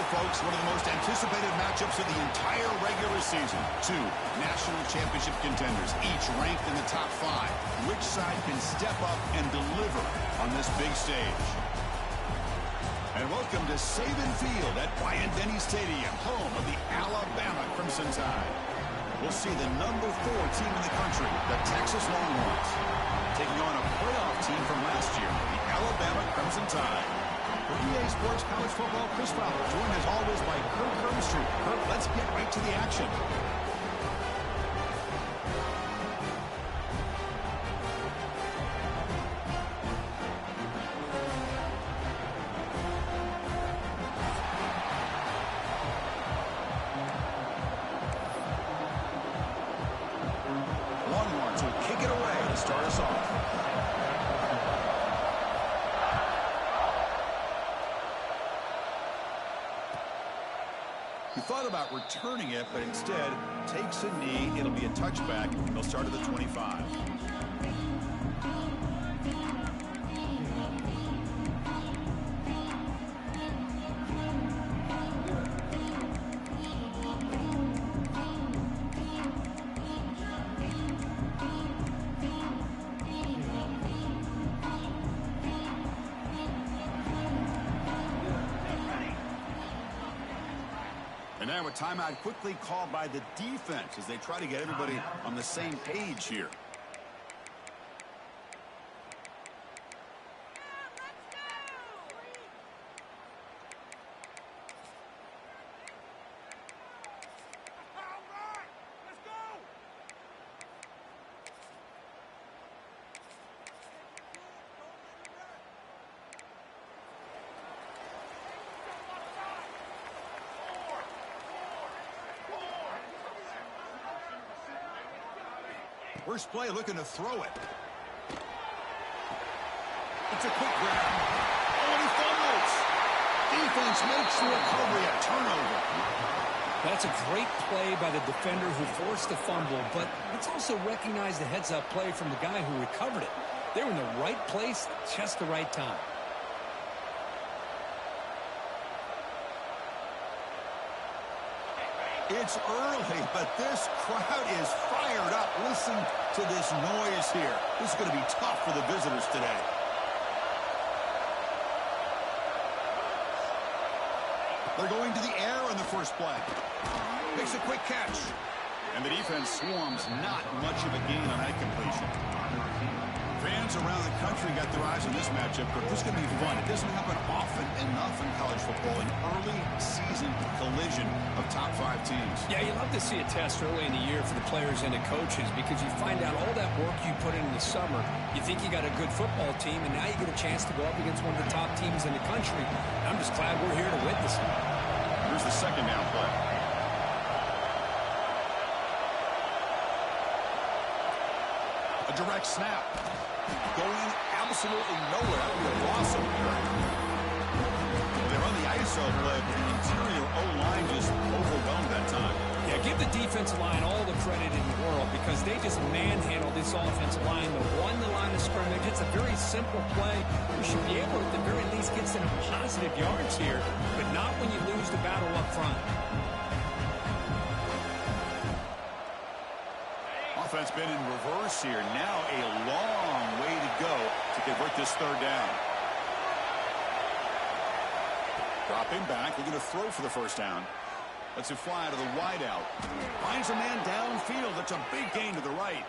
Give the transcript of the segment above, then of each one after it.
folks, one of the most anticipated matchups of the entire regular season. Two national championship contenders, each ranked in the top 5. Which side can step up and deliver on this big stage? And welcome to Saban Field at Bryant-Denny Stadium, home of the Alabama Crimson Tide. We'll see the number 4 team in the country, the Texas Longhorns, taking on a playoff team from last year, the Alabama Crimson Tide. For EA Sports College Football, Chris Fowler, joined as always by Kirk Herbstreit. Kirk, let's get right to the action. Longhorns will kick it away to start us off. He thought about returning it, but instead takes a knee. It'll be a touchback. He'll start at the 25. And now a timeout quickly called by the defense as they try to get everybody on the same page here. First play, looking to throw it. It's a quick grab. Oh, and he fumbles. Defense makes the recovery a turnover. That's a great play by the defender who forced the fumble, but let's also recognize the heads-up play from the guy who recovered it. They were in the right place, just the right time. It's early, but this crowd is fired up. Listen to this noise here. This is going to be tough for the visitors today. They're going to the air on the first play. Makes a quick catch. And the defense swarms, not much of a gain on that completion. Fans around the country got their eyes on this matchup, but this is going to be fun. It doesn't happen often enough in college football, an early season collision of top 5 teams. Yeah, you love to see a test early in the year for the players and the coaches because you find out all that work you put in the summer. You think you got a good football team, and now you get a chance to go up against one of the top teams in the country. I'm just glad we're here to witness it. Here's the second down play. A direct snap. Going absolutely nowhere. That would be a loss over there. They run the ISO play, but the interior O-line just overwhelmed that time. Yeah, give the defensive line all the credit in the world because they just manhandled this offensive line. They won the line of scrimmage. It's a very simple play. You should be able to, at the very least, get some positive yards here, but not when you lose the battle up front. Offense been in reverse here. Now a long way to go to convert this third down. Dropping back, looking to throw for the first down. Lets it fly to the wideout. Finds a man downfield. That's a big gain to the right.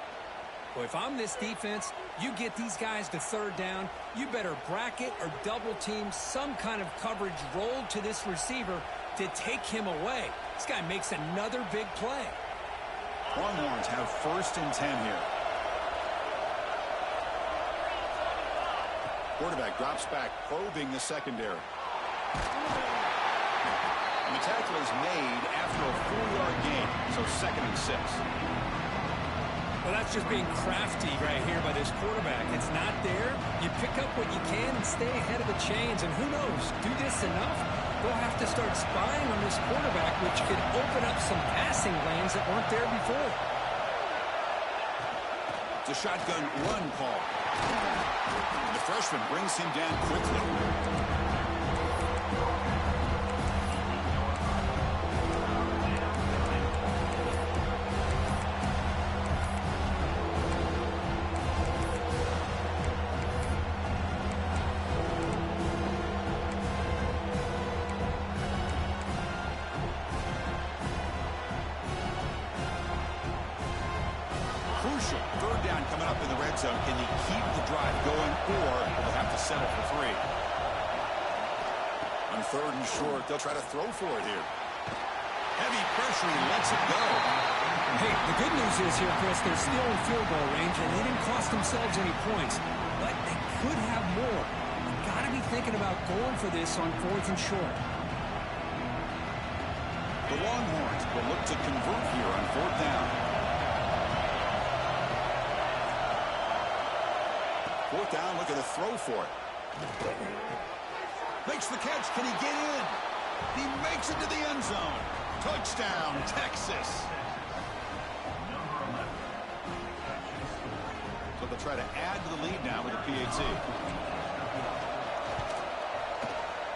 Well, if I'm this defense, you get these guys to third down, you better bracket or double team some kind of coverage rolled to this receiver to take him away. This guy makes another big play. Longhorns have 1st and 10 here. Quarterback drops back, probing the secondary. And the tackle is made after a 4-yard gain, so 2nd and 6. Well, that's just being crafty right here by this quarterback. It's not there. You pick up what you can and stay ahead of the chains. And who knows, do this enough, they'll have to start spying on this quarterback, which could open up some passing lanes that weren't there before. It's a shotgun run call. And the freshman brings him down quickly. crucial. Third down coming up in the red zone. Can they keep the drive going, or will they have to settle for 3? On third and short, they'll try to throw for it here. Heavy pressure, he lets it go. Hey, the good news is here, Chris, they're still in field goal range, and they didn't cost themselves any points. But they could have more. You've got to be thinking about going for this on fourth and short. The Longhorns will look to convert here on fourth down. Fourth down, looking to throw for it. Makes the catch. Can he get in? He makes it to the end zone. Touchdown, Texas. So they'll try to add to the lead now with a PAT.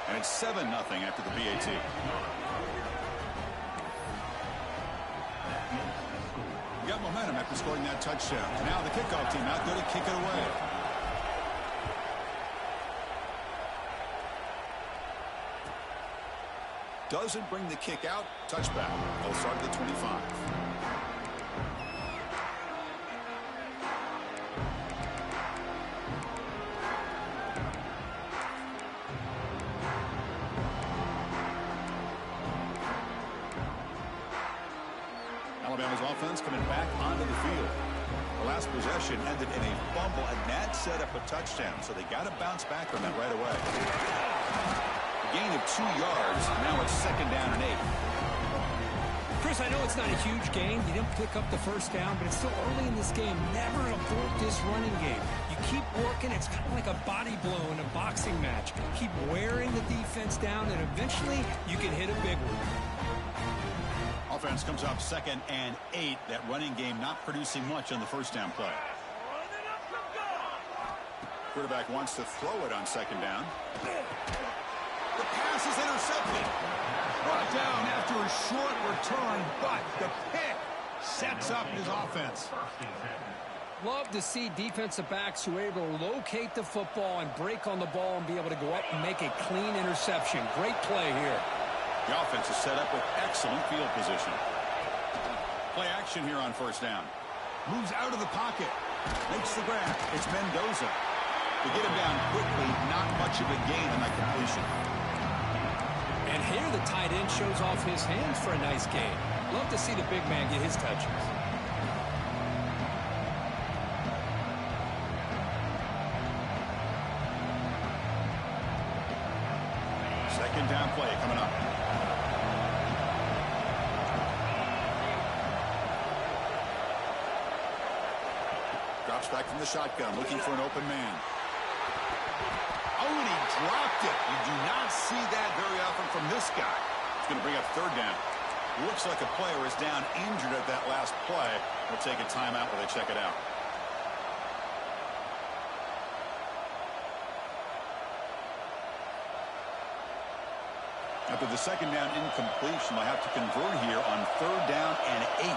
And it's 7-0 after the PAT. We got momentum after scoring that touchdown. Now the kickoff team out there to kick it away. Doesn't bring the kick out. Touchback. They'll start at the 25. Alabama's offense coming back onto the field. The last possession ended in a fumble, and that set up a touchdown, so they got to bounce back from that right away. Gain of 2 yards. Now it's second down and 8. Chris, I know it's not a huge gain. You didn't pick up the first down, but it's still early in this game. Never abort this running game. You keep working. It's kind of like a body blow in a boxing match. Keep wearing the defense down, and eventually you can hit a big one. Offense comes up second and 8. That running game not producing much on the first down play. Quarterback wants to throw it on second down. The pass is intercepted. Brought down after a short return, but the pick sets up his offense. Love to see defensive backs who are able to locate the football and break on the ball and be able to go up and make a clean interception. Great play here. The offense is set up with excellent field position. Play action here on first down. Moves out of the pocket. Makes the grab. It's Mendoza. To get him down quickly, not much of a gain on that completion. And here the tight end shows off his hands for a nice gain. Love to see the big man get his touches. Second down play coming up. Drops back from the shotgun, looking for an open man. Oh, and he dropped it. You do not see that very often from this guy. It's going to bring up third down. Looks like a player is down injured at that last play. We'll take a timeout while they check it out. After the second down incompletion, they'll have to convert here on third down and 8.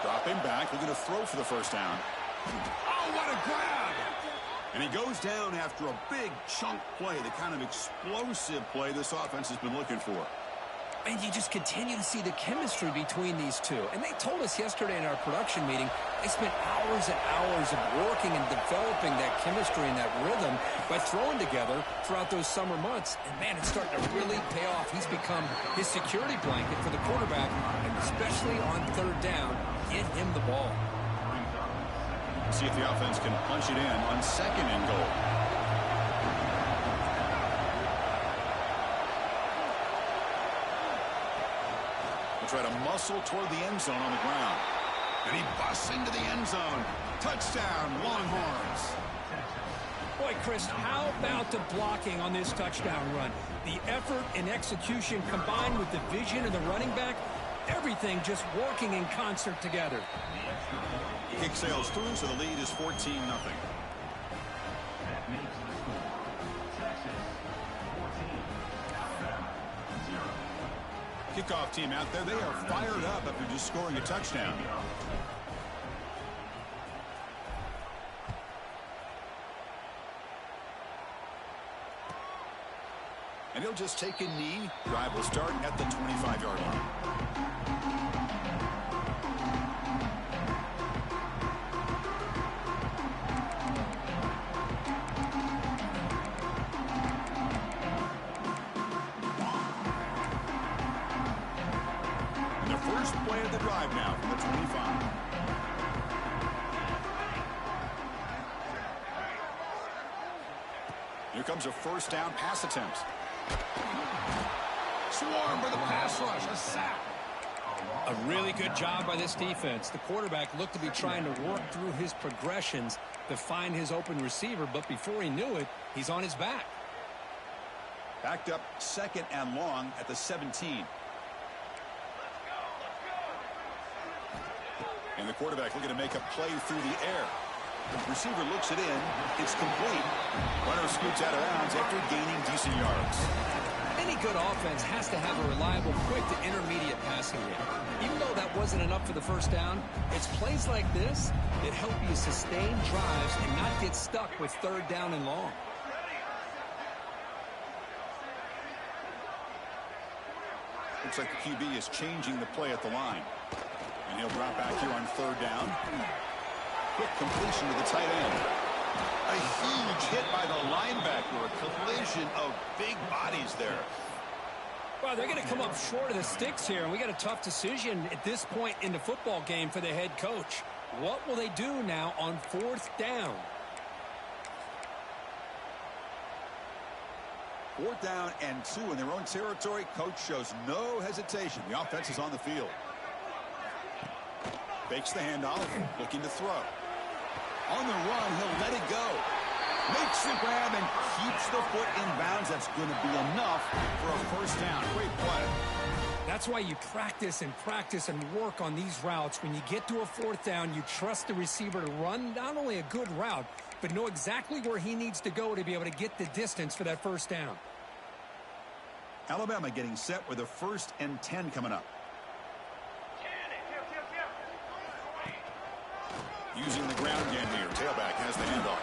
Dropping back, looking to throw for the first down. Oh, what a grab! And he goes down after a big chunk play, the kind of explosive play this offense has been looking for. And you just continue to see the chemistry between these two. And they told us yesterday in our production meeting, they spent hours and hours of working and developing that chemistry and that rhythm by throwing together throughout those summer months. And, man, it's starting to really pay off. He's become his security blanket for the quarterback, and especially on third down, get him the ball. See if the offense can punch it in on second and goal. We'll try to muscle toward the end zone on the ground. And he busts into the end zone. Touchdown, Longhorns. Boy, Chris, how about the blocking on this touchdown run? The effort and execution combined with the vision of the running back, everything just working in concert together. Kick sails through, so the lead is 14-0. Kickoff team out there, they are fired up after just scoring a touchdown. And he'll just take a knee. Drive will start at the 25-yard line. drive now from the 25. Here comes a first down pass attempt. Swarm for the pass rush. A sack. A really good job by this defense. The quarterback looked to be trying to work through his progressions to find his open receiver, but before he knew it, he's on his back. Backed up 2nd and long at the 17. And the quarterback looking to make a play through the air. The receiver looks it in. It's complete. Runner scoots out of bounds after gaining decent yards. Any good offense has to have a reliable, quick to intermediate passing game. Even though that wasn't enough for the first down, it's plays like this that help you sustain drives and not get stuck with 3rd down and long. Looks like the QB is changing the play at the line. And he'll drop back here on 3rd down. Quick completion to the tight end. A huge hit by the linebacker. A collision of big bodies there. Well, they're going to come up short of the sticks here, and we got a tough decision at this point in the football game for the head coach. What will they do now on 4th down? 4th down and 2 in their own territory. Coach shows no hesitation. The offense is on the field. Fakes the handoff, looking to throw. On the run, he'll let it go. Makes the grab and keeps the foot in bounds. That's going to be enough for a first down. Great play. That's why you practice and work on these routes. When you get to a 4th down, you trust the receiver to run not only a good route, but know exactly where he needs to go to be able to get the distance for that first down. Alabama getting set with a 1st and 10 coming up. Using the ground game here. Tailback has the handoff.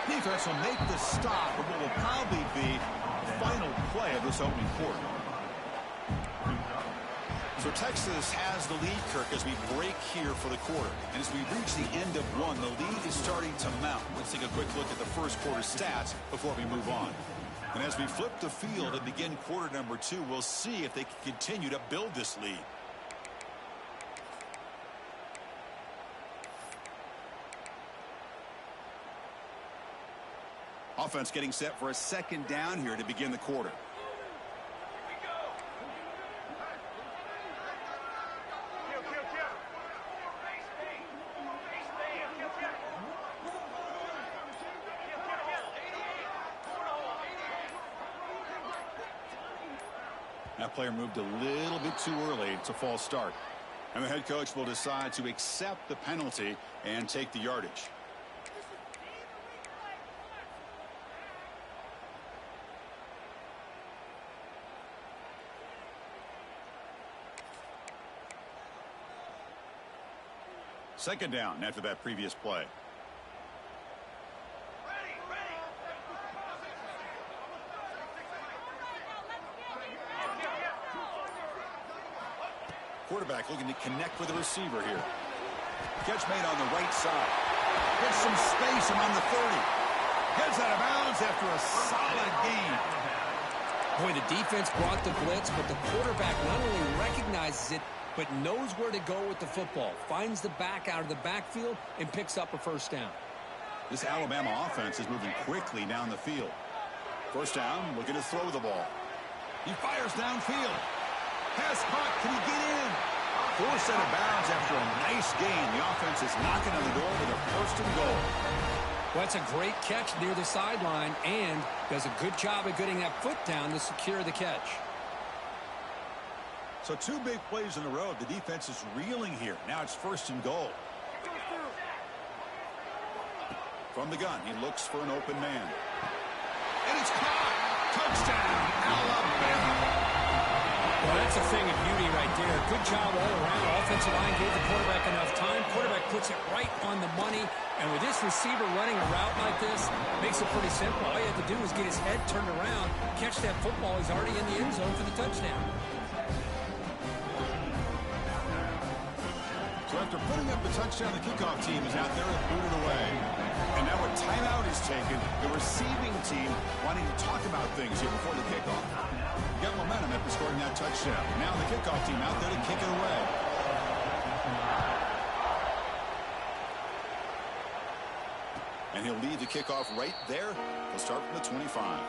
Defense will make the stop of what will probably be the final play of this opening quarter. So Texas has the lead, Kirk, as we break here for the quarter. And as we reach the end of one, the lead is starting to mount. Let's take a quick look at the first quarter stats before we move on. And as we flip the field and begin quarter number 2, we'll see if they can continue to build this lead. Offense getting set for a 2nd down here to begin the quarter. That player moved a little bit too early. It's a false start. And the head coach will decide to accept the penalty and take the yardage. Second down after that previous play. Quarterback looking to connect with the receiver here. Catch made on the right side. Gets some space among the 30. Gets out of bounds after a solid gain. Boy, the defense brought the blitz, but the quarterback not only recognizes it, but knows where to go with the football. Finds the back out of the backfield and picks up a first down. This Alabama offense is moving quickly down the field. First down, looking to throw the ball. He fires downfield. Pass caught. Can he get in? Forced out of bounds after a nice gain. The offense is knocking on the door with a 1st and goal. Well, that's a great catch near the sideline and does a good job of getting that foot down to secure the catch. So 2 big plays in a row. The defense is reeling here. Now it's 1st and goal. From the gun, he looks for an open man. And it's caught. Touchdown, Alabama. Well, that's a thing of beauty right there. Good job all around. Offensive line gave the quarterback enough time. Quarterback puts it right on the money. And with this receiver running a route like this, makes it pretty simple. All you have to do is get his head turned around, catch that football. He's already in the end zone for the touchdown. So after putting up the touchdown, the kickoff team is out there and booted away. And now a timeout is taken. The receiving team wanting to talk about things here before the kickoff. Got momentum after scoring that touchdown. Now the kickoff team out there to kick it away. And he'll lead the kickoff right there. He'll start from the 25.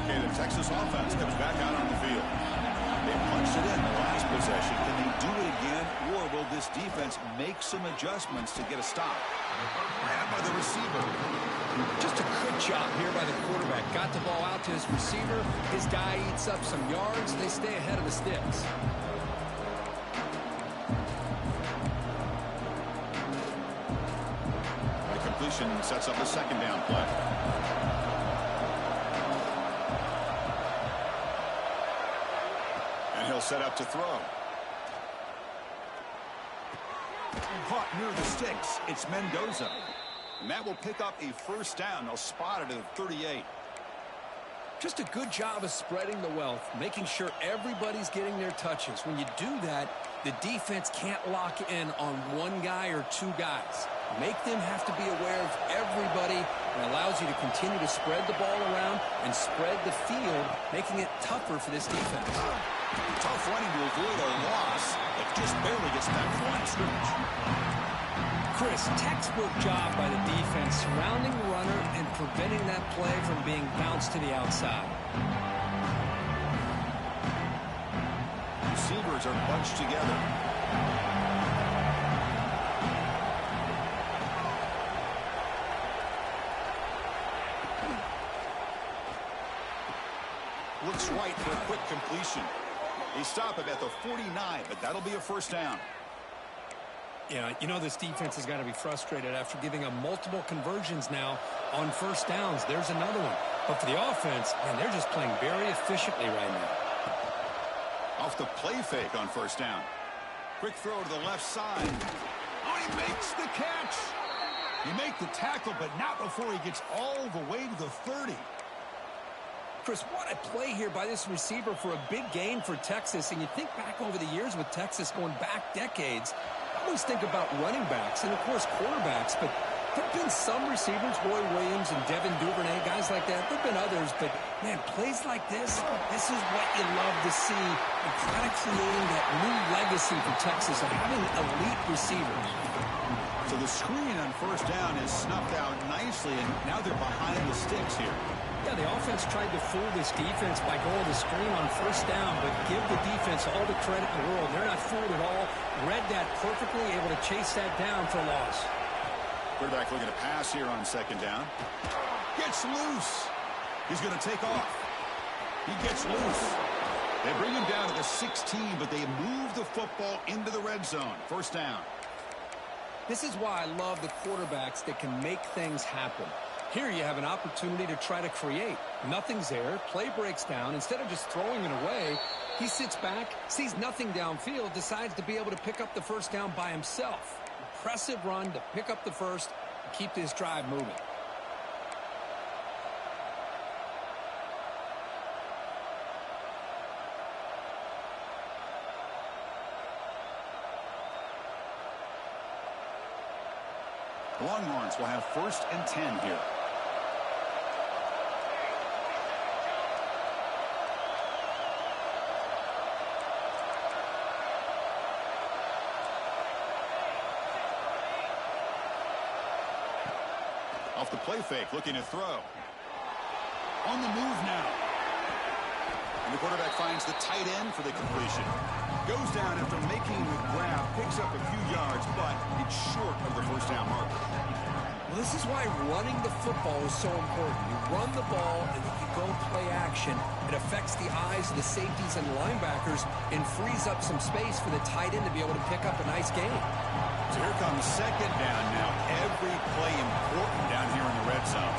Okay, the Texas offense comes back out on the field. They punched it in the last possession. Can they do it again, or will this defense make some adjustments to get a stop? Grabbed by the receiver. Just a good job here by the quarterback. Got the ball out to his receiver. His guy eats up some yards. They stay ahead of the sticks. The completion sets up a second down play. And he'll set up to throw. Caught near the sticks. It's Mendoza. And that will pick up a first down. They'll spot it at 38. Just a good job of spreading the wealth, making sure everybody's getting their touches. When you do that, the defense can't lock in on one guy or two guys. Make them have to be aware of everybody. It allows you to continue to spread the ball around and spread the field, making it tougher for this defense. Tough running to avoid a loss, but just barely gets back to the line of scrimmage. Chris, textbook job by the defense, surrounding the runner and preventing that play from being bounced to the outside. Receivers are bunched together. Looks right for a quick completion. They stop him at the 49, but that'll be a first down. Yeah, you know this defense has got to be frustrated after giving them multiple conversions now on first downs. There's another one. But for the offense, man, they're just playing very efficiently right now. Off the play fake on first down. Quick throw to the left side. Oh, he makes the catch. He makes the tackle, but not before he gets all the way to the 30. Chris, what a play here by this receiver for a big gain for Texas. And you think back over the years with Texas going back decades, I always think about running backs and, of course, quarterbacks. But there have been some receivers, Roy Williams and Devin Duvernay, guys like that. There have been others, but, man, plays like this is what you love to see. And kind of creating that new legacy for Texas of having elite receivers. So the screen on first down is snuffed out nicely, and now they're behind the sticks here. Yeah, the offense tried to fool this defense by going to the screen on first down, but give the defense all the credit in the world. They're not fooled at all. Read that perfectly, able to chase that down for a loss. Quarterback looking to pass here on second down. Gets loose. He's going to take off. He gets loose. They bring him down to the 16, but they move the football into the red zone. First down. This is why I love the quarterbacks that can make things happen. Here you have an opportunity to try to create. Nothing's there. Play breaks down. Instead of just throwing it away, he sits back, sees nothing downfield, decides to be able to pick up the first down by himself. Impressive run to pick up the first and keep this drive moving. Longhorns will have first and 10 here. Off the play fake, looking to throw. On the move now. And the quarterback finds the tight end for the completion. Goes down after making the grab, picks up a few yards, but it's short of the first down marker. Well, this is why running the football is so important. You run the ball, and if you go play action, it affects the eyes of the safeties and linebackers and frees up some space for the tight end to be able to pick up a nice gain. So here comes second down now. Every play important down here in the red zone.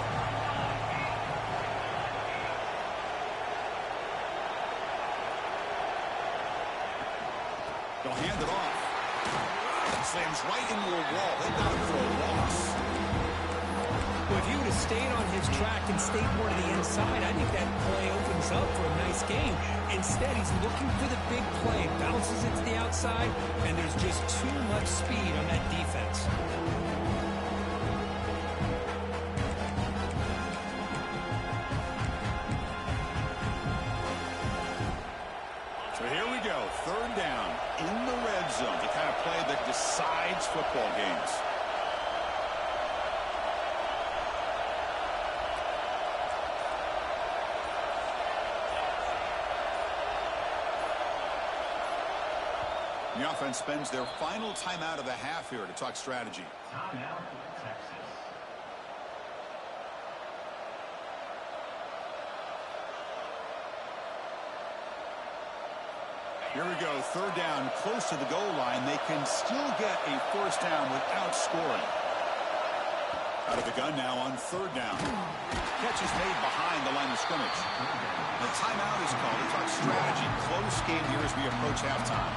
They'll hand it off. Slams right into a wall. They got him for a loss. Well, if he would have stayed on his track and stayed more to the inside, I think that play opens up for a nice game. Instead, he's looking for the big play. Bounces it to the outside, and there's just too much speed on that defense. football games. The offense spends their final timeout of the half here to talk strategy. Timeout, Texas. Here we go, third down, close to the goal line. They can still get a first down without scoring. Out of the gun now on third down. Catch is made behind the line of scrimmage. The timeout is called to talk strategy. Close game here as we approach halftime.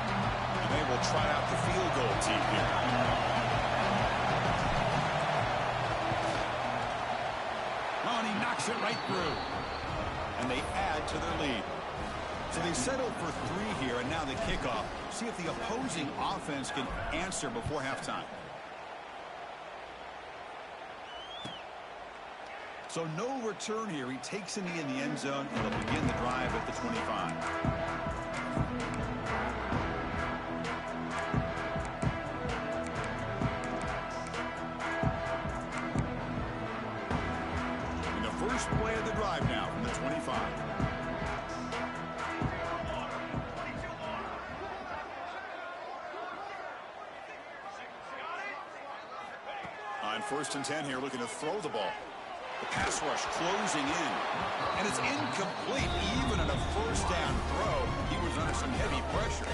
And they will try out the field goal team here. Oh, and he knocks it right through. And they add to their lead. So they settled for 3 here, and now the kickoff. See if the opposing offense can answer before halftime. So no return here. He takes a knee in the end zone, and they'll begin the drive at the 25. And the first play of the drive now from the 25. On 1st and 10 here, looking to throw the ball. The pass rush closing in. And it's incomplete. Even on a first down throw, he was under some heavy pressure.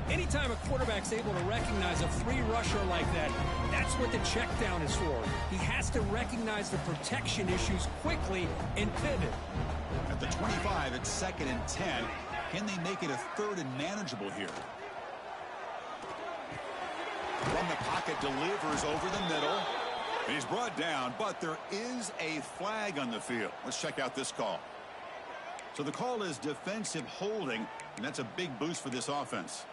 Anytime a quarterback's able to recognize a free rusher like that, that's what the check down is for. He has to recognize the protection issues quickly and pivot. At the 25, it's 2nd and 10. Can they make it a 3rd and manageable here? From the pocket, delivers over the middle. And he's brought down, but there is a flag on the field. Let's check out this call. So the call is defensive holding, and that's a big boost for this offense.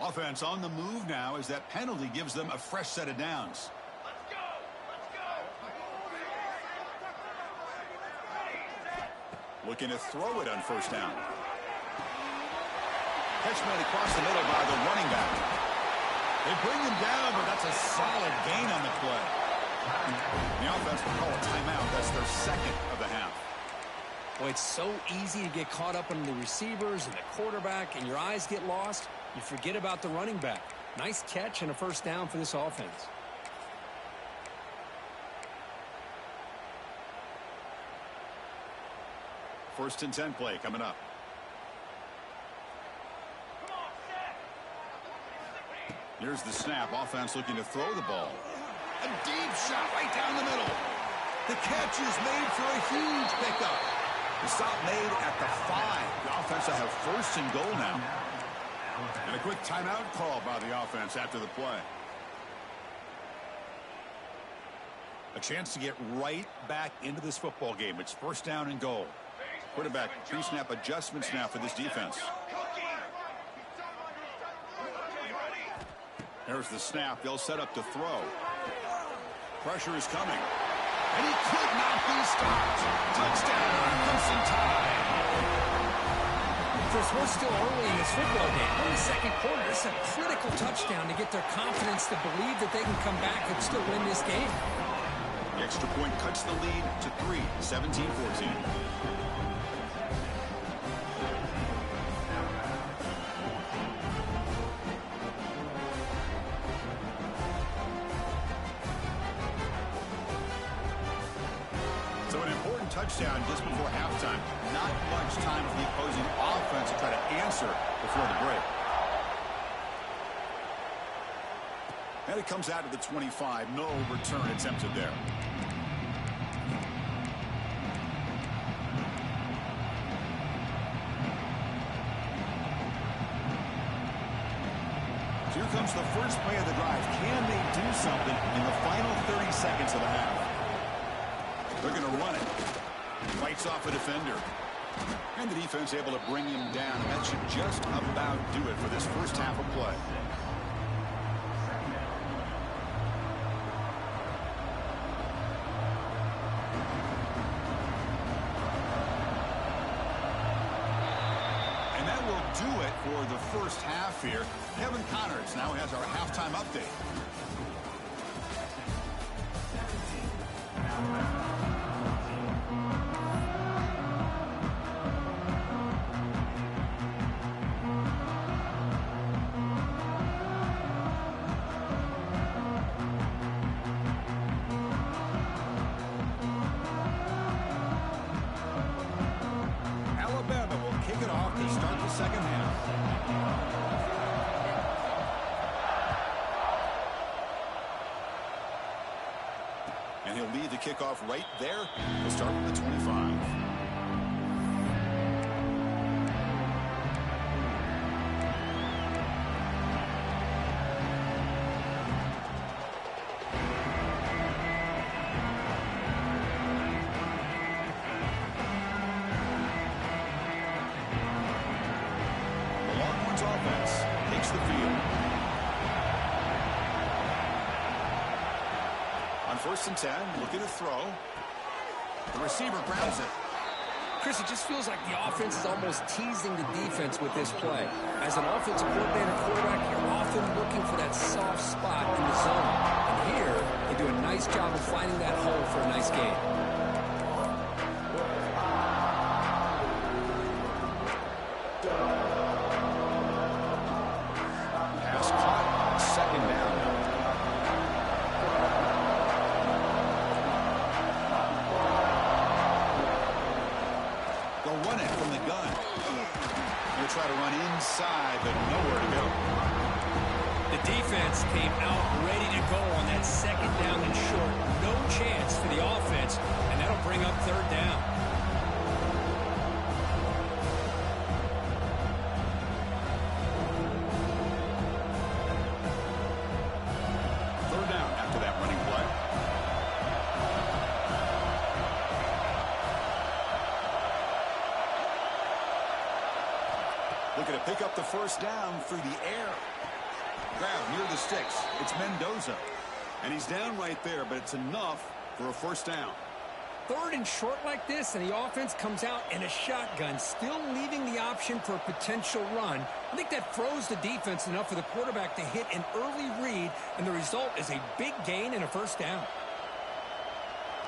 Offense on the move now as that penalty gives them a fresh set of downs. Let's go! Let's go! Looking to throw it on first down. Catch made across the middle by the running back. They bring him down, but that's a solid gain on the play. The offense will call a timeout. That's their 2nd of the half. Boy, it's so easy to get caught up in the receivers and the quarterback, and your eyes get lost. You forget about the running back. Nice catch and a first down for this offense. First and 10 play coming up. Here's the snap. Offense looking to throw the ball. A deep shot right down the middle. The catch is made for a huge pickup. The stop made at the 5. The offense will have 1st and goal now. And a quick timeout call by the offense after the play. A chance to get right back into this football game. It's 1st down and goal. Quarterback pre-snap adjustments now for this defense. There's the snap. They'll set up to throw. Pressure is coming. And he could not be stopped. Touchdown, Crimson Tide. First, we're still early in this football game. In the 2nd quarter, it's a critical touchdown to get their confidence to believe that they can come back and still win this game. The extra point cuts the lead to 3, 17-14. Touchdown just before halftime. Not much time for the opposing offense to try to answer before the break. And it comes out to the 25. No return attempted there. So here comes the first play of the drive. Can they do something in the final 30 seconds of the half? They're going to run it. Fights off a defender. And the defense able to bring him down. That should just about do it for this first half of play. And that will do it for the first half here. Kevin Connors now has our halftime update. Alabama will kick it off to start the second half. And he'll lead the kickoff right there. We'll start with the 25. The Longhorns offense takes the field. On 1st and 10, looking to throw. The receiver grabs it. Chris, it just feels like the offense is almost teasing the defense with this play. As an offensive coordinator quarterback, you're often looking for that soft spot in the zone. And here, they do a nice job of finding that hole for a nice gain. Pass caught. Second down. They'll run it from the gun. He'll try to run inside, but nowhere to go. The defense came out ready to go on that second down and short. No chance for the offense, and that'll bring up third down. Third down after that running play. Looking to pick up the first down through the air. Grab near the sticks. It's Mendoza. And he's down right there, but it's enough for a first down. Third and short like this, and the offense comes out in a shotgun, still leaving the option for a potential run. I think that froze the defense enough for the quarterback to hit an early read, and the result is a big gain and a first down.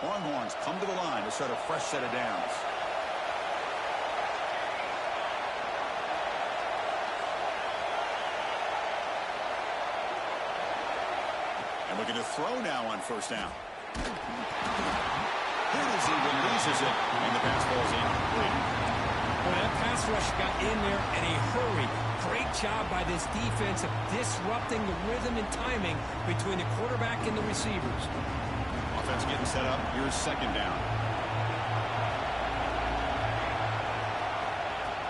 Longhorns come to the line to start a fresh set of downs. And looking to throw now on first down. Hit as he releases it, and the pass ball's incomplete. Well, that pass rush got in there in a hurry. Great job by this defense of disrupting the rhythm and timing between the quarterback and the receivers. Offense getting set up. Here's second down.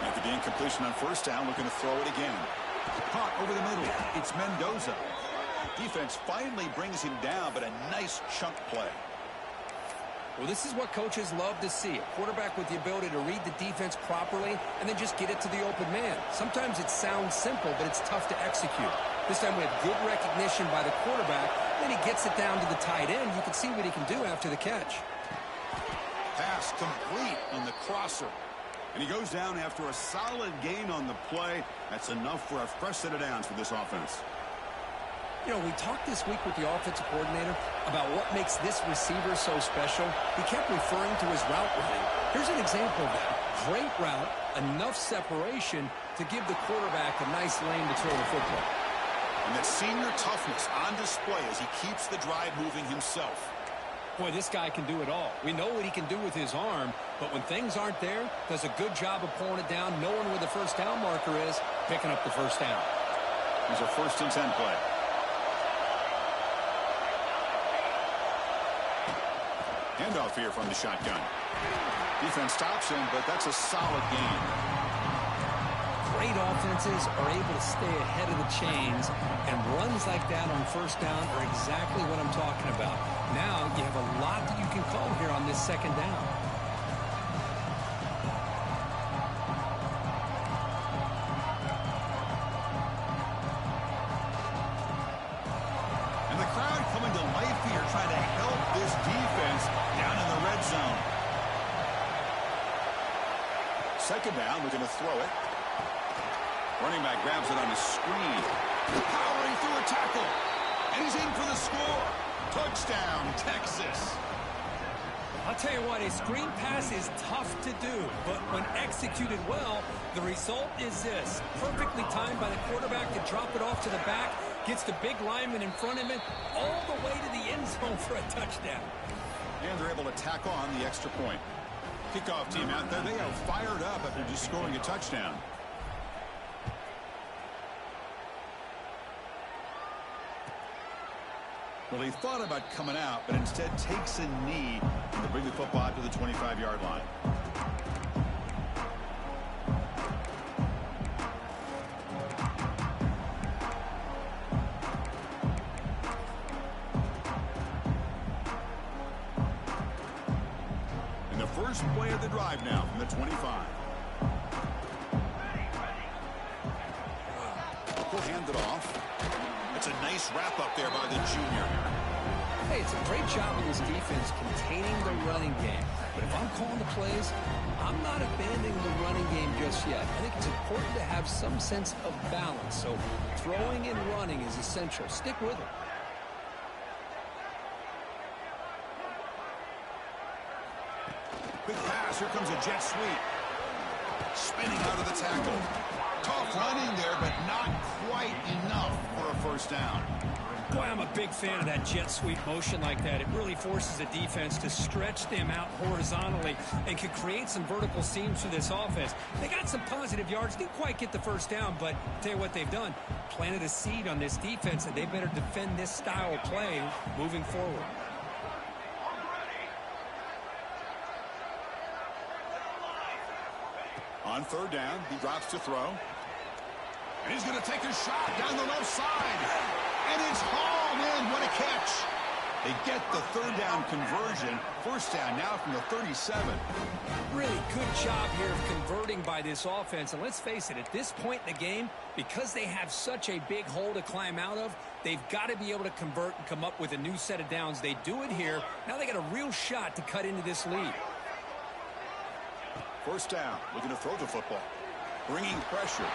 After the incompletion on first down, looking to throw it again. Caught over the middle. It's Mendoza. Defense finally brings him down, but a nice chunk play. Well, this is what coaches love to see. A quarterback with the ability to read the defense properly and then just get it to the open man. Sometimes it sounds simple, but it's tough to execute. This time we have good recognition by the quarterback. Then he gets it down to the tight end. You can see what he can do after the catch. Pass complete on the crosser. And he goes down after a solid gain on the play. That's enough for a fresh set of downs for this offense. You know, we talked this week with the offensive coordinator about what makes this receiver so special. He kept referring to his route running. Here's an example of that. Great route, enough separation to give the quarterback a nice lane to throw the football. And that senior toughness on display as he keeps the drive moving himself. Boy, this guy can do it all. We know what he can do with his arm, but when things aren't there, does a good job of pulling it down, knowing where the first down marker is, picking up the first down. Here's a 1st and 10 play. Handoff here from the shotgun. Defense stops him, but that's a solid gain. Great offenses are able to stay ahead of the chains, and runs like that on first down are exactly what I'm talking about. Now you have a lot that you can call here on this second down. And the crowd coming to life here, trying to help this defense down in the red zone. Second down, we're going to throw it. Running back grabs it on a screen. Powering through a tackle. And he's in for the score. Touchdown, Texas. I'll tell you what, a screen pass is tough to do, but when executed well, the result is this. Perfectly timed by the quarterback to drop it off to the back, gets the big lineman in front of him, all the way to the end zone for a touchdown. And they're able to tack on the extra point. Kickoff team out there, they are fired up after just scoring a touchdown. Well, he thought about coming out, but instead takes a knee to bring the football out to the 25-yard line. And the first play of the drive now from the 25. He'll hand it off. It's a nice wrap-up there by the junior. Hey, it's a great job of this defense containing the running game. But if I'm calling the plays, I'm not abandoning the running game just yet. I think it's important to have some sense of balance. So throwing and running is essential. Stick with it. Big pass. Here comes a jet sweep. Spinning out of the tackle. Tough running there, but not quite enough for a first down. Boy, I'm a big fan of that jet sweep motion like that. It really forces the defense to stretch them out horizontally and can create some vertical seams for this offense. They got some positive yards, didn't quite get the first down, but I'll tell you what they've done. Planted a seed on this defense, and they better defend this style of play moving forward. On third down, he drops to throw. And he's going to take a shot down the left side. And it's hauled in. What a catch. They get the third down conversion. First down now from the 37. Really good job here of converting by this offense. And let's face it, at this point in the game, because they have such a big hole to climb out of, they've got to be able to convert and come up with a new set of downs. They do it here. Now they got a real shot to cut into this lead. First down, looking to throw the football. Bringing pressure.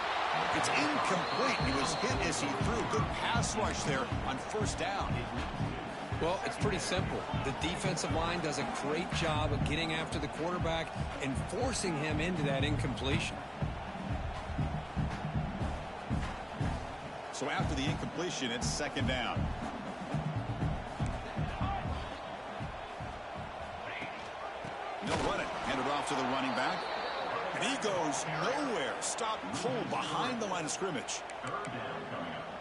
It's incomplete. He was hit as he threw. Good pass rush there on first down. Well, it's pretty simple. The defensive line does a great job of getting after the quarterback and forcing him into that incompletion. So after the incompletion, it's second down. They'll run it. Hand it off to the running back. And he goes nowhere. Stop cold behind the line of scrimmage.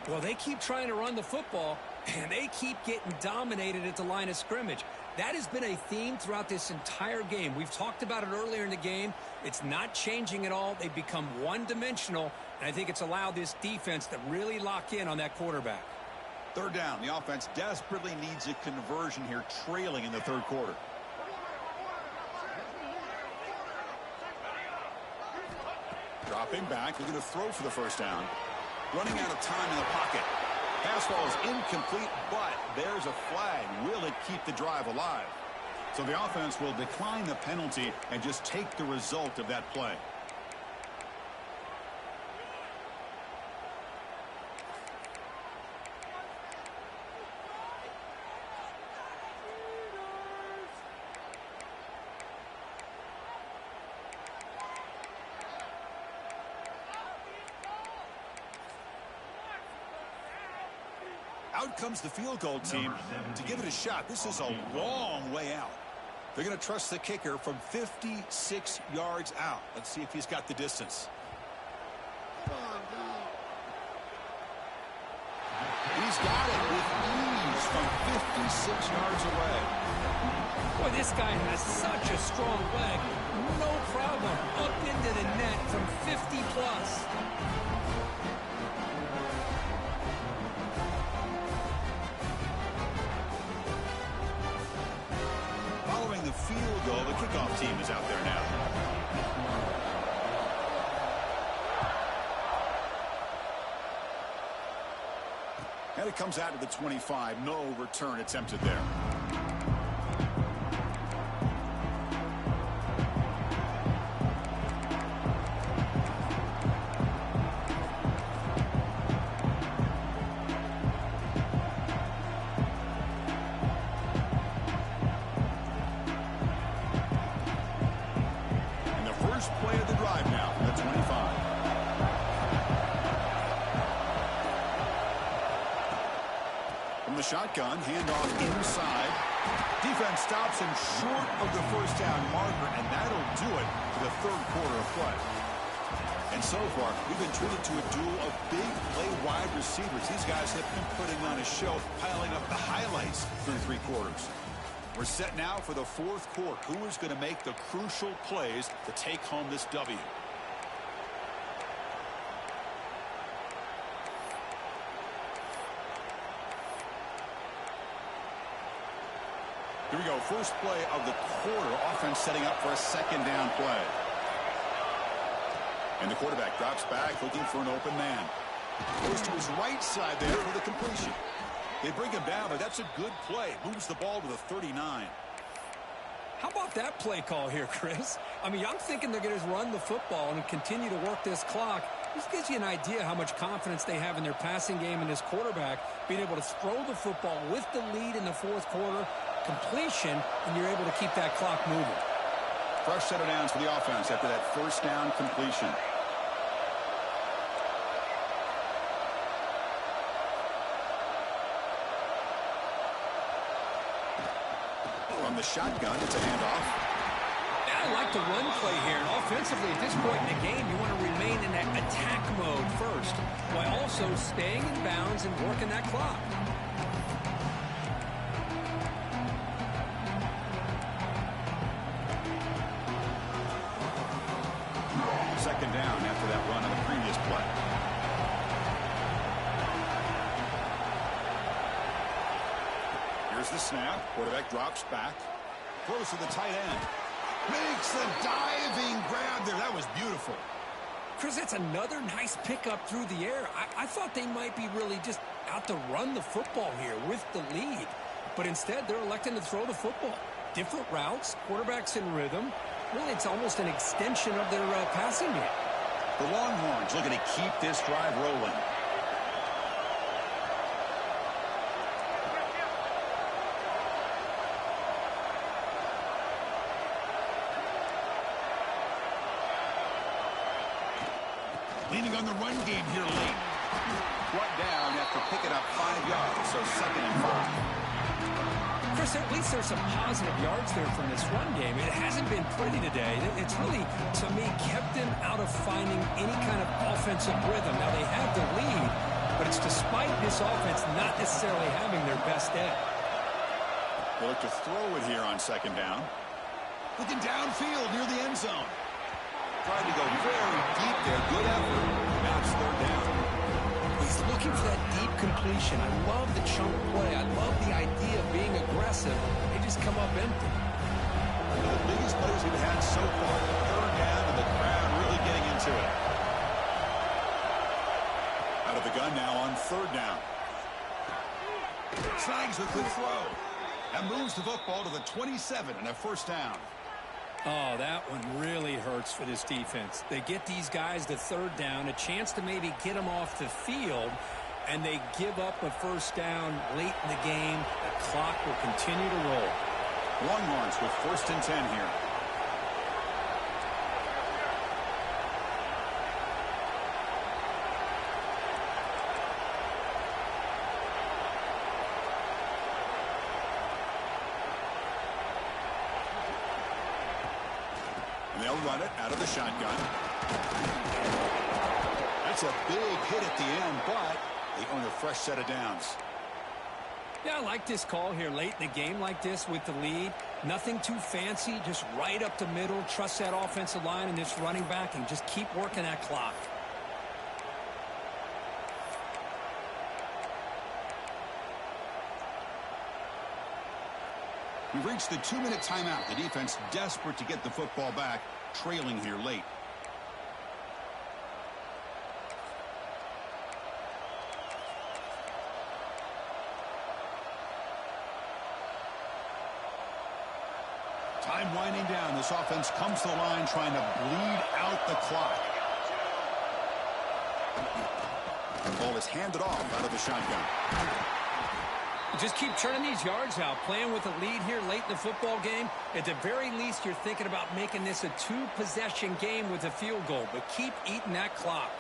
Well, they keep trying to run the football, and they keep getting dominated at the line of scrimmage. That has been a theme throughout this entire game. We've talked about it earlier in the game. It's not changing at all. They've become one-dimensional, and I think it's allowed this defense to really lock in on that quarterback. Third down. The offense desperately needs a conversion here, trailing in the third quarter. Dropping back, looking to throw for the first down. Running out of time in the pocket. Pass ball is incomplete, but there's a flag. Will it keep the drive alive? So the offense will decline the penalty and just take the result of that play. Out comes the field goal team to give it a shot. This is a long way out. They're going to trust the kicker from 56 yards out. Let's see if he's got the distance. He's got it with ease from 56 yards away. Boy, this guy has such a strong leg. No problem. Up into the net from 50-plus. Following the field goal, the kickoff team is out there now. And it comes out to the 25. No return attempted there. shotgun, handoff inside. Defense stops him short of the first down marker, and that'll do it for the third quarter of play. And so far, we've been treated to a duel of big play wide receivers. These guys have been putting on a show, piling up the highlights through three quarters. We're set now for the fourth quarter. Who is going to make the crucial plays to take home this W? Here we go. First play of the quarter. Offense setting up for a second down play. And the quarterback drops back looking for an open man. Goes to his right side there for the completion. They bring him down, but that's a good play. Moves the ball to the 39. How about that play call here, Chris? I mean, I'm thinking they're going to run the football and continue to work this clock. This gives you an idea how much confidence they have in their passing game and this quarterback being able to throw the football with the lead in the fourth quarter, completion, and you're able to keep that clock moving. Fresh set of downs for the offense after that first down completion. From the shotgun, it's a handoff. I like the run play here. And offensively, at this point in the game, you want to remain in that attack mode first, while also staying in bounds and working that clock. Second down after that run on the previous play. Here's the snap. Quarterback drops back. Throws to the tight end. Makes the diving grab there. That was beautiful. Chris, that's another nice pickup through the air. I thought they might be really just out to run the football here with the lead. But instead, they're electing to throw the football. Different routes, quarterbacks in rhythm. Really, it's almost an extension of their passing game. The Longhorns looking to keep this drive rolling. Leaning on the run game here late. Brought down after picking up 5 yards, so 2nd and 5. Chris, at least there's some positive yards there from this run game. It hasn't been pretty today. It's really, to me, kept them out of finding any kind of offensive rhythm. Now, they have the lead, but it's despite this offense not necessarily having their best day. They look to throw it here on 2nd down. Looking downfield near the end zone. Tried to go very deep there. Good effort. Now it's 3rd down. He's looking for that deep completion. I love the chunk play. I love the idea of being aggressive. They just come up empty. One of the biggest plays we've had so far. 3rd down and the crowd really getting into it. Out of the gun now on 3rd down. Snags with the throw. And moves the football to the 27 and a 1st down. Oh, that one really hurts for this defense. They get these guys the 3rd down, a chance to maybe get them off the field, and they give up a 1st down late in the game. The clock will continue to roll. Longhorns with 1st and 10 here. They'll run it out of the shotgun. That's a big hit at the end, but they own a fresh set of downs. Yeah, I like this call here late in the game like this with the lead. Nothing too fancy, just right up the middle. Trust that offensive line and this running back and just keep working that clock. We've reached the 2-minute timeout. The defense desperate to get the football back, trailing here late. Time winding down. This offense comes to the line trying to bleed out the clock. The ball is handed off out of the shotgun. Just keep churning these yards out, playing with a lead here late in the football game. At the very least, you're thinking about making this a 2-possession game with a field goal, but keep eating that clock.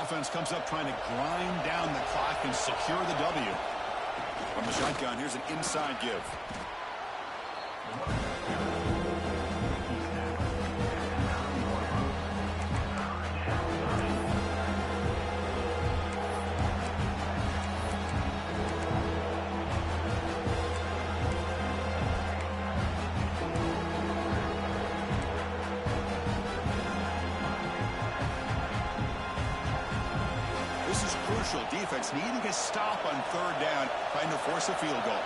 Offense comes up trying to grind down the clock and secure the W. From the shotgun, here's an inside give. This is crucial. Defense needing a stop on third down, trying to force a field goal.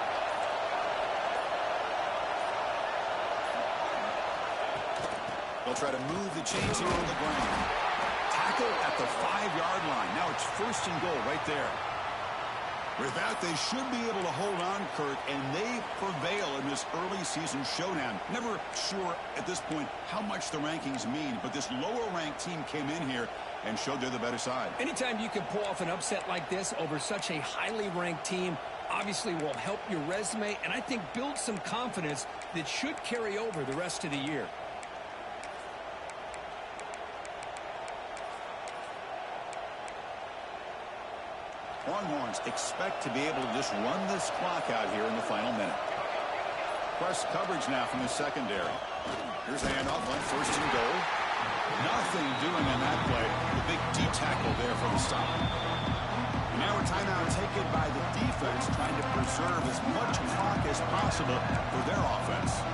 They'll try to move the chains here on the ground. Tackle at the 5-yard line. Now it's first and goal right there. With that, they should be able to hold on, Kurt, and they prevail in this early season showdown. Never sure at this point how much the rankings mean, but this lower-ranked team came in here and showed they're the better side. Anytime you can pull off an upset like this over such a highly ranked team, obviously will help your resume, and I think build some confidence that should carry over the rest of the year. Longhorns expect to be able to just run this clock out here in the final minute. Press coverage now from the secondary. Here's a handoff on first and goal. Nothing doing on that play. The big D tackle there for the stop. And now a timeout taken by the defense, trying to preserve as much clock as possible for their offense.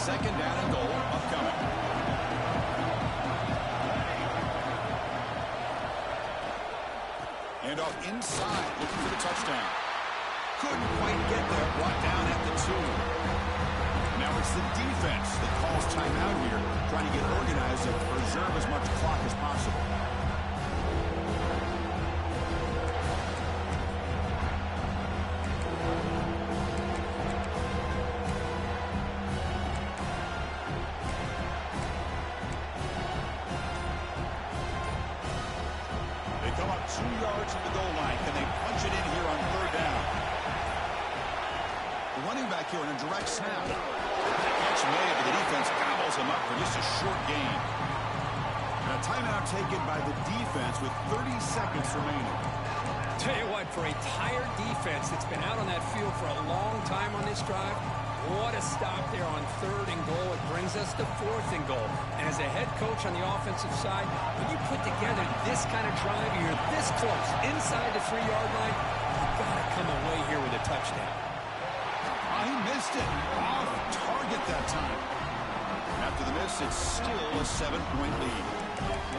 Second down and goal upcoming. And off inside, looking for the touchdown. Couldn't quite get there, brought down at the 2. Now it's the defense that calls timeout here, trying to get organized and preserve as much clock as possible. Come up 2 yards from the goal line. Can they punch it in here on third down? The running back here in a direct snap. Catch made, but the defense gobbles him up for just a short gain. And a timeout taken by the defense with 30 seconds remaining. Tell you what, for a tired defense that's been out on that field for a long time on this drive, what a stop there on third and goal. It brings us to fourth and goal. And as a head coach on the offensive side, when you put together this kind of drive, you're this close, inside the 3-yard line, you've got to come away here with a touchdown. He missed it. Off target that time. After the miss, it's still a 7-point lead.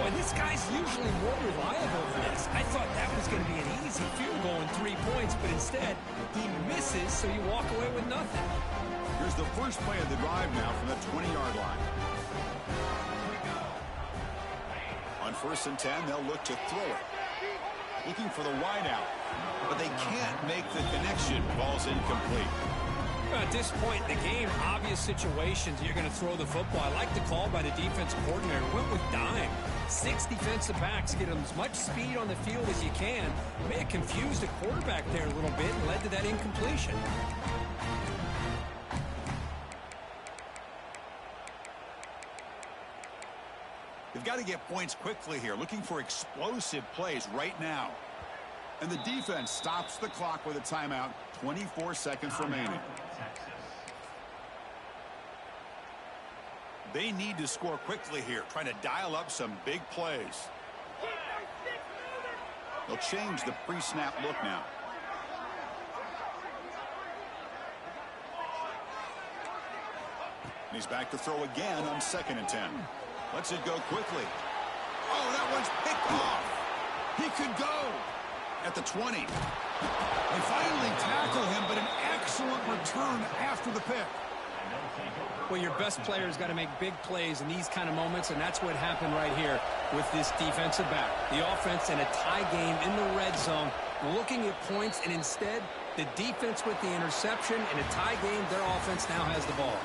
Boy, this guy's usually more reliable than this. I thought that was going to be an easy field goal in 3 points, but instead, he misses, so you walk away with nothing. Here's the first play of the drive now from the 20-yard line. On first and 10, they'll look to throw it. Looking for the wideout, but they can't make the connection. Ball's incomplete. At this point in the game, obvious situations, you're going to throw the football. I like the call by the defensive coordinator. Went with dime. 6 defensive backs, get them as much speed on the field as you can. May have confused the quarterback there a little bit and led to that incompletion. They've got to get points quickly here, looking for explosive plays right now. And the defense stops the clock with a timeout, 24 seconds remaining. They need to score quickly here, trying to dial up some big plays. They'll change the pre-snap look now. And he's back to throw again on second and 10. Lets it go quickly. Oh, that one's picked off. He could go at the 20. They finally tackle him, but an excellent return after the pick. Well, your best player's got to make big plays in these kind of moments, and that's what happened right here with this defensive back. The offense in a tie game in the red zone, looking at points, and instead, the defense with the interception. In a tie game, their offense now has the ball.